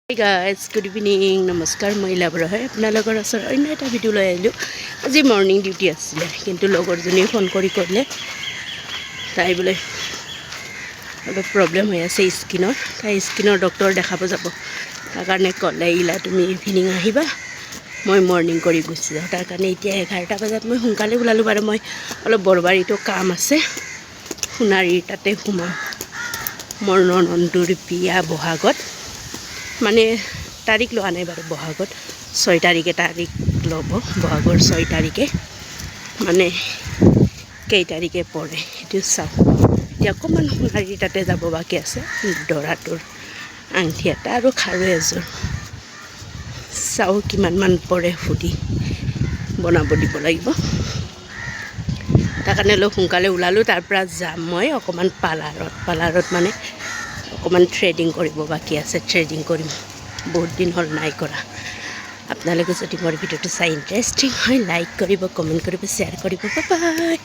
Hey guys, good evening. নমস্কাৰ মই লাভৰা হয় আপোনালোকৰ ওচৰত অন্য এটা ভিডিঅ' লৈ আহিলোঁ। আজি মৰ্ণিং ডিউটি আছিলে কিন্তু লগৰজনীয়ে ফোন কৰি ক'লে তাই বোলে অলপ প্ৰব্লেম হৈ আছে স্কিনৰ, তাই স্কিনৰ ডক্টৰ দেখাব যাব। তাৰ কাৰণে ক'লে ইলা তুমি ইভিনিং আহিবা, মই মৰ্ণিং কৰি গুচি যাওঁ। তাৰ কাৰণে এতিয়া 11টা বজাত মই সোনকালে ওলালোঁ বাৰু। মই অলপ বৰবাৰীতো কাম আছে, সোণাৰীৰ তাতে সোমাম। মোৰ ননন্দুৰ বিয়া বহাগত, মানে তাৰিখ লোৱা নাই বাৰু। বহাগত 6 তাৰিখে তাৰিখ ল'ব, বহাগৰ 6 তাৰিখে মানে কেই তাৰিখে পৰে সেইটো চাওঁ। এতিয়া অকণমান সোণাৰীৰ তাতে যাব বাকী আছে, দৰাটোৰ আংঠি এটা আৰু খাৰু এযোৰ চাওঁ কিমানমান পৰে সুধি বনাব দিব লাগিব। তাৰ কাৰণে অলপ সোনকালে ওলালোঁ। তাৰ পৰা যাম মই অকণমান পাৰ্লাৰত মানে অকণমান থ্ৰেডিং কৰিব বাকী আছে, থ্ৰেডিং কৰিম। বহুত দিন হ'ল নাই কৰা। আপোনালোকে যদি মোৰ ভিডিঅ'টো চাই ইণ্টাৰেষ্টিং হয় লাইক কৰিব, কমেণ্ট কৰিব, শ্বেয়াৰ কৰিব। Bye bye.